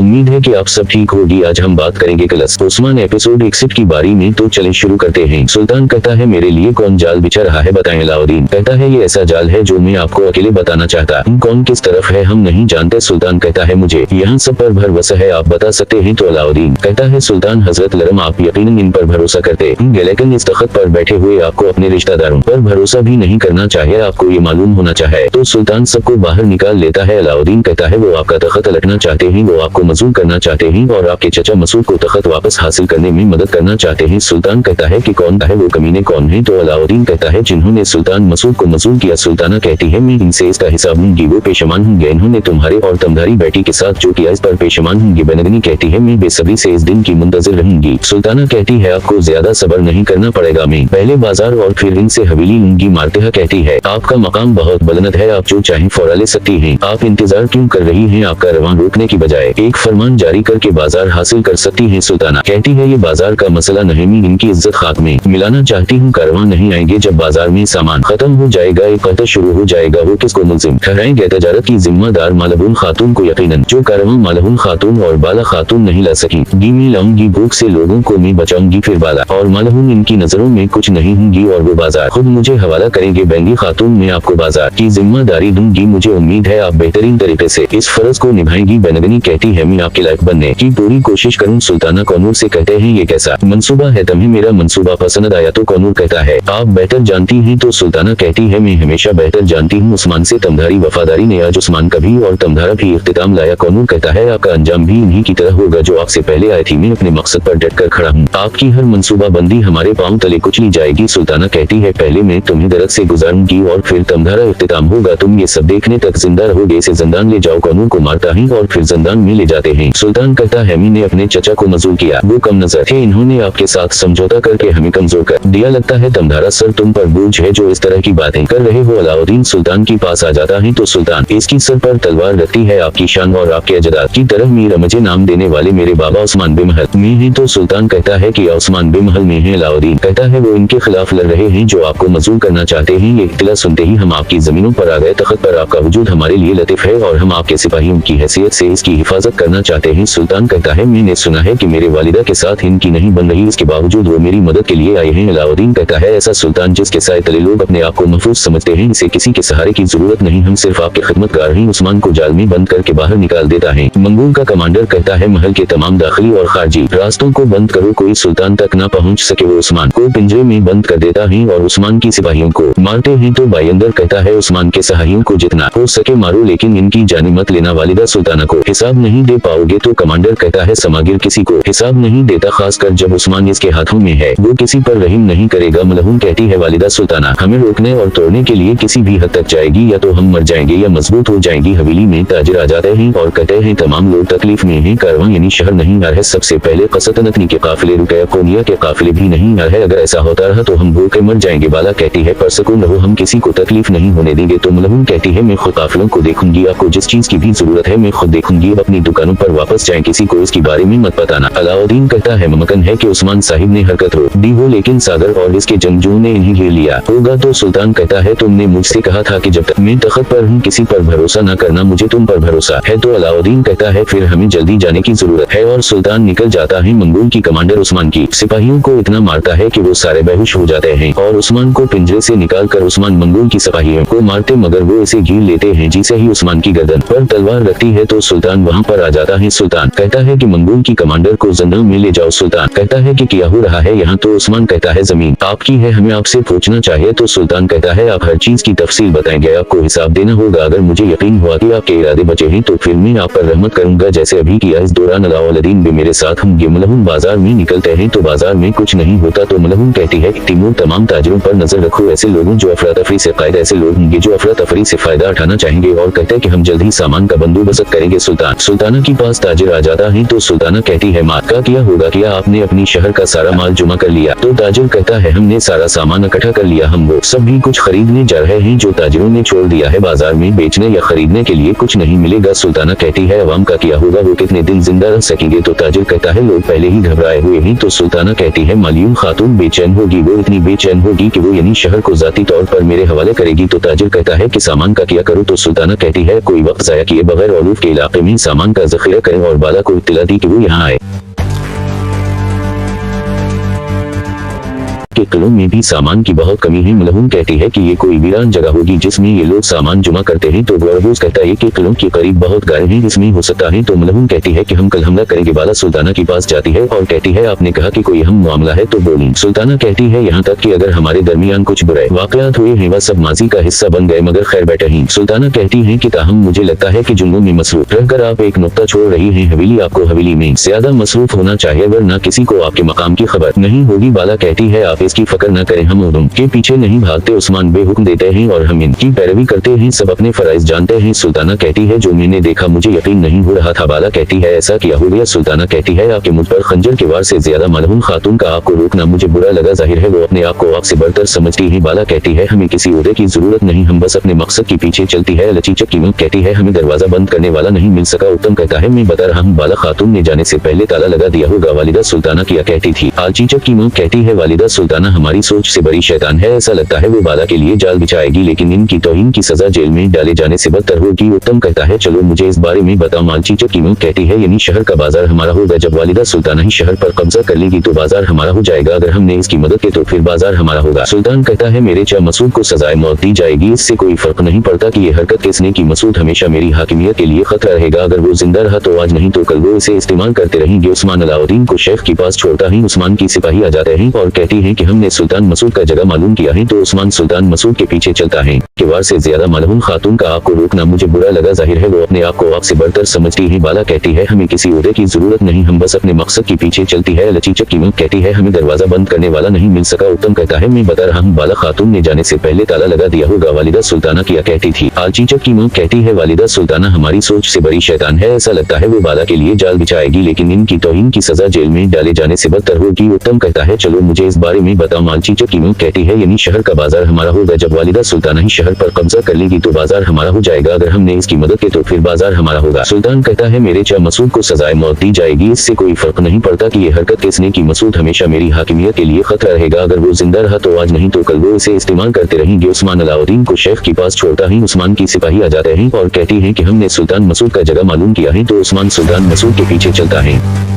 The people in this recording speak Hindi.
उम्मीद है कि आप सब ठीक होगी। आज हम बात करेंगे कलस ओस्मान एपिसोड 61 की बारी में, तो चले शुरू करते हैं। सुल्तान कहता है मेरे लिए कौन जाल बिछा रहा है बताएं। अलाउद्दीन कहता है ये ऐसा जाल है जो मैं आपको अकेले बताना चाहता हूँ, कौन किस तरफ है हम नहीं जानते। सुल्तान कहता है मुझे यहाँ सब पर भरोसा है, आप बता सकते हैं। तो अलाउद्दीन कहता है सुल्तान हजरत लरम आप यकीनन इन पर भरोसा करते हैं, लेकिन इस तख्त पर बैठे हुए आपको अपने रिश्तेदारों पर भरोसा भी नहीं करना चाहिए, आपको ये मालूम होना चाहिए। तो सुल्तान सबको बाहर निकाल लेता है। अलाउद्दीन कहता है वो आपका तख्त पलटना चाहते हैं, वो आपको मजूल करना चाहते हैं और आपके चचा मसूद को तख्त वापस हासिल करने में मदद करना चाहते हैं। सुल्तान कहता है कि कौन है वो कमीने कौन है। तो अलाउद्दीन कहता है जिन्होंने सुल्तान मसूद को मजूल किया। सुल्ताना कहती है मैं इनसे इसका हिसाब लूंगी, वो पेशमान होंगे। इन्होंने तुम्हारे और तमधारी बेटी के साथ जो किया इस पर पेशमान होंगे। बनगनी कहती है मैं बेसब्री से इस दिन की मुंतजिर रहूंगी। सुल्ताना कहती है आपको ज्यादा सब्र नहीं करना पड़ेगा, मैं पहले बाजार और फिर इनसे हवेली लूंगी। मारतेहा कहती है आपका मकाम बहुत बुलंद है, आप जो चाहें फौरा ले सकती हैं, आप इंतजार क्यों कर रही हैं, आपका रवान रोकने की बजाय एक फरमान जारी करके बाजार हासिल कर सकती है। सुल्ताना कहती है ये बाजार का मसला नहीं, मैं इनकी इज्जत खाक में मिलाना चाहती हूँ। कारवां नहीं आएंगे, जब बाजार में सामान खत्म हो जाएगा, एक कत्ल शुरू हो जाएगा, वो किसको मुल्जिम ठहराएंगे। तजारत की जिम्मेदार मालहुन खातून को यकीनन, जो कारवां मालहुन खातून और बाला खातून नहीं ला सकी। मैं लाऊंगी भूख से लोगों को, मैं बचाऊंगी फिर बाला और मालहुन इनकी नजरों में कुछ नहीं होंगी और वो बाजार खुद मुझे हवाला करेंगे। बैंगी खातून मैं आपको बाजार की जिम्मेदारी दूंगी, मुझे उम्मीद है आप बेहतरीन तरीके से इस फर्ज को निभाएंगी। बनगनी कहती है मैं आपके लायक बनने की पूरी कोशिश करूँ। सुल्ताना कौनूर से कहते हैं ये कैसा मंसूबा है, तुम्हें मेरा मंसूबा पसंद आया। तो कौनूर कहता है आप बेहतर जानती हैं। तो सुल्ताना कहती है मैं हमेशा बेहतर जानती हूँ, उस्मान से तमधारी वफादारी ने आज उस्मान का भी और तमधारा भी इख्तिताम लाया। कौनूर कहता है आपका अंजाम भी इन्हीं की तरह होगा जो आपसे पहले आए थी, मैं अपने मकसद पर डट कर खड़ा हूँ, आपकी हर मंसूबा बंदी हमारे पाँव तले कुचली जाएगी। सुल्ताना कहती है पहले मैं तुम्हें दरक से गुजारूंगी और फिर तमधारा इख्तिताम होगा, तुम ये सब देखने तक जिंदा रहोगे। इसे जिंदान ले जाओ। कौनूर को मारता है और फिर जिंदान में ले जाते हैं। सुल्तान कहता है मैंने अपने चचा को मजूल किया, वो कम नजर थे, इन्होंने आपके साथ समझौता करके हमें कमजोर कर दिया, लगता है तमधारा सर तुम पर बोझ है जो इस तरह की बातें कर रहे हो। अलाउद्दीन सुल्तान के पास आ जाता है तो सुल्तान इसकी सर पर तलवार रखती है, आपकी शान और आपके अजदाद की तरह मेरा मुझे नाम देने वाले मेरे बाबा उस्मान बिन महल में है। तो सुल्तान कहता है कि उस्मान बिन महल में है। अलाउद्दीन कहता है वो इनके खिलाफ लड़ रहे हैं जो आपको मजूल करना चाहते हैं। ये इत्तला सुनते ही हम आपकी जमीनों पर आ गए, तख्त पर आपका वजूद हमारे लिए लतीफ है और हम आपके सिपाहियों की हैसियत से इसकी हिफाजत करना चाहते हैं। सुल्तान कहता है मैंने सुना है कि मेरे वालिदा के साथ इनकी नहीं बन रही, इसके बावजूद वो मेरी मदद के लिए आए हैं। अलाउद्दीन कहता है ऐसा सुल्तान जिसके साए तले लोग अपने आप को महफूज समझते हैं, इसे किसी के सहारे की जरूरत नहीं, हम सिर्फ आपके खिदमतगार हैं। उस्मान को जाल में बंद करके बाहर निकाल देता है। मंगूल का कमांडर कहता है महल के तमाम दाखिली और खारजी रास्तों को बंद करो, कोई सुल्तान तक न पहुँच सके। वो उस्मान को पिंजरे में बंद कर देता है और उस्मान की सिपाहियों को मारते हैं। तो बायंदर कहता है उस्मान के सहाइयों को जितना हो सके मारो, लेकिन इनकी जाने मत लेना, वालिदा सुल्ताना को हिसाब नहीं दे पाओगे। तो कमांडर कहता है समागिर किसी को हिसाब नहीं देता, खासकर जब उस्मान इसके हाथों में है, वो किसी पर रहम नहीं करेगा। मलहून कहती है वालिदा सुल्ताना हमें रोकने और तोड़ने के लिए किसी भी हद तक जाएगी, या तो हम मर जाएंगे या मजबूत हो जाएंगी। हवेली में ताजिर आ जाते हैं और कहते हैं तमाम लोग तकलीफ में हैं, कारवां यानी शहर नहीं आ रहे। सबसे पहले कसतनतनी के काफिले, रुकया कोनिया के काफिले भी नहीं आ रहे, अगर ऐसा होता रहा तो हम भूखे मर जाएंगे। बाला कहती है पर सुकून रहो, हम किसी को तकलीफ नहीं होने देंगे। तो मलहून कहती है मैं खुद काफिलों को देखूंगी, आपको जिस चीज की भी जरूरत है मैं खुद देखूंगी, अब अपनी दुकानों पर वापस जाएं, किसी को इसके बारे में मत बताना। अलाउद्दीन कहता है मुमकिन है कि उस्मान साहिब ने हरकत रोक दी हो, लेकिन सागर और इसके जंगजू ने इन्हें घेर लिया होगा। तो सुल्तान कहता है तुमने मुझसे कहा था कि जब तक मैं तख्त पर हूँ किसी पर भरोसा न करना, मुझे तुम पर भरोसा है। तो अलाउद्दीन कहता है फिर हमें जल्दी जाने की जरूरत है और सुल्तान निकल जाता है। मंगोल की कमांडर उस्मान की सिपाहियों को इतना मारता है कि वो सारे बेहोश हो जाते हैं और उस्मान को पिंजरे से निकाल कर उस्मान मंगोल की सिपाहियों को मारते, मगर वो इसे घेर लेते हैं। जिसे ही उस्मान की गर्दन पर तलवार रखती है तो सुल्तान वहाँ पर आ जाता है। सुल्तान कहता है कि मंगोल की कमांडर को जिंदा में ले जाओ। सुल्तान कहता है कि क्या हो रहा है यहाँ। तो उस्मान कहता है जमीन आपकी है, हमें आपसे पूछना चाहिए। तो सुल्तान कहता है आप हर चीज की तफसील बताएंगे, आपको हिसाब देना होगा, अगर मुझे यकीन हुआ कि आपके इरादे बचे हैं तो फिर मैं आप पर रहमत करूंगा जैसे अभी किया। इस दौरान अलाउद्दीन भी मेरे साथ होंगे। मलहून बाजार में निकलते हैं तो बाजार में कुछ नहीं होता। तो मलहून कहती है तिमूर तमाम ताजिरों पर नजर रखो, ऐसे लोगों जो अफरा तफरी से कायद, ऐसे लोग होंगे जो अफरा तफरी से फायदा उठाना चाहेंगे और कहते हैं कि हम जल्द ही सामान का बंदोबस्त करेंगे। सुल्ताना के पास ताजिर आ जाता है तो सुल्ताना कहती है माँ का क्या होगा, क्या आपने अपनी शहर का सारा माल जुमा कर लिया। तो ताजिर कहता है हमने सारा सामान इकट्ठा कर लिया, हम वो सब भी कुछ खरीदने जा रहे हैं जो ताजिरों ने छोड़ दिया है, बाजार में बेचने या खरीदने के लिए कुछ नहीं मिलेगा। सुल्ताना कहती है अवाम का क्या होगा, वो कितने दिन जिंदा रह सकेंगे। तो ताजिर कहता है लोग पहले ही घबराए हुए हैं। तो सुल्ताना कहती है मालियूम खातून बेचैन होगी, वो इतनी बेचैन होगी कि वो यानी शहर को जाती तौर पर मेरे हवाले करेगी। तो ताजिर कहता है कि सामान का क्या करूँ। तो सुल्ताना कहती है कोई वक्त जाया किए बगैर औरूफ के इलाके में सामान का का जखीरा करें और बाला को इत्तला दी कि वो यहाँ आए। के किलों में भी सामान की बहुत कमी है। मलहूम कहती है कि ये कोई वीरान जगह होगी जिसमें ये लोग सामान जमा करते हैं। तो गौरबोज कहता है कि किलों के करीब बहुत गायें हैं, इसमें हो सकता है। तो मलहूम कहती है कि हम कल हमला करेंगे। बाला सुल्ताना के पास जाती है और कहती है आपने कहा कि कोई अहम मामला है तो बोली। सुल्ताना कहती है यहाँ तक कि अगर हमारे दरमियान कुछ बुरे वाकयात हुए हैं वह सब माजी का हिस्सा बन गए मगर खैर बैठे ही। सुल्ताना कहती है कि ताहम मुझे लगता है कि जुल्मों में मसरूफ रहकर आप एक नुक्ता छोड़ रही हैं। हवेली आपको हवेली में ज्यादा मसरूफ होना चाहिए वरना किसी को आपके मकाम की खबर नहीं होगी। बाला कहती है आप इसकी फिक्र न करें, हम उदम के पीछे नहीं भागते। उस्मान बेहुक्म देते हैं और हम इनकी पैरवी करते हैं, सब अपने फराइज जानते हैं। सुल्ताना कहती है जो मैंने देखा मुझे यकीन नहीं हो रहा था। बाला कहती है ऐसा क्या हो गया? सुल्ताना कहती है आपके मुझ पर खंजर के वार से ज्यादा मलहूम खातून का आपको रोकना मुझे बुरा लगा। जाहिर है वो अपने आप को आपसे बढ़कर समझती है। बाला कहती है हमें किसी ओहदे की जरूरत नहीं, हम बस अपने मकसद के पीछे चलती है। लचीचक की मौत कहती है हमें दरवाजा बंद करने वाला नहीं मिल सका। उत्तम कहता है मैं बता रहा हूँ बाला खातून ने जाने से पहले ताला लगा दिया होगा। वालिदा सुल्ताना क्या कहती थी? आलचीचक की मौत कहती है वालिदा सुल्ताना हमारी सोच से बड़ी शैतान है, ऐसा लगता है वो बाला के लिए जाल बिछाएगी लेकिन इनकी तौहीन की सजा जेल में डाले जाने से बदतर होगी। उत्तम कहता है चलो मुझे इस बारे में बताओ। मालचीचक की मौत कहती है यानी शहर का बाजार हमारा होगा। जब वालिदा सुल्ताना ही शहर पर कब्जा कर लेगी तो बाजार हमारा हो जाएगा। अगर हमने इसकी मदद की तो फिर बाजार हमारा होगा। सुल्तान कहता है मेरे चा मसूद को सजाए मौत दी जाएगी, इससे कोई फर्क नहीं पड़ता कि ये हरकत किसने की। मसूद हमेशा मेरी हाकिमियत के लिए खतरा रहेगा। अगर वो जिंदा रहा तो आज नहीं तो कल वो इसे इस्तेमाल करते रहेंगे। उस्मान अलाउद्दीन को शेख के पास छोड़ता ही उस्मान की सिपाही आ जाते हैं और कहती है कि हमने सुल्तान मसूद का जगह मालूम किया है। तो उस्मान सुल्तान मसूद के पीछे चलता है। के वार से ज्यादा मलहूम खातून का आपको रोकना मुझे बुरा लगा। जाहिर है वो अपने आप को आपसे बढ़कर समझती है। बाला कहती है हमें किसी ओहदे की जरूरत नहीं, हम बस अपने मकसद के पीछे चलती है। लचीचक की मौत कहती है हमें दरवाजा बंद करने वाला नहीं मिल सका। उत्तम कहता है मैं बता रहा हूँ बाला खातून ने जाने से पहले ताला लगा दिया होगा। वालिदा सुल्ताना क्या कहती थी? आलचीचक की मौत कहती है वालिदा सुल्ताना हमारी सोच से बड़ी शैतान है, ऐसा लगता है वो बाला के लिए जाल बिछाएगी लेकिन इनकी तौहीन की सजा जेल में डाले जाने से बदतर होगी। उत्तम कहता है चलो मुझे इस बारे में बताओ। मालचीचक की मौत कहती है यानी शहर का बाजार हमारा होगा। जब वालिदा सुल्ताना ही शहर पर कब्जा कर लेगी तो बाजार हमारा हो जाएगा। अगर हमने इसकी मदद की तो फिर बाजार हमारा होगा। सुल्तान कहता है मेरे चा मसूद को सजाए मौत दी जाएगी, इससे कोई फर्क नहीं पड़ता कि ये हरकत किसने की। मसूद हमेशा मेरी हाकिमियत के लिए खतरा रहेगा। अगर वो जिंदा रहा तो आज नहीं तो कल वो इसे इस्तेमाल करते रहेंगे। उस्मान अलाउद्दीन को शेख के पास छोड़ता ही उस्मान की सिपाही आ जाते हैं और कहती है कि हमने सुल्तान मसूद का जगह मालूम किया है। तो उस्मान सुल्तान मसूद के पीछे चलता है।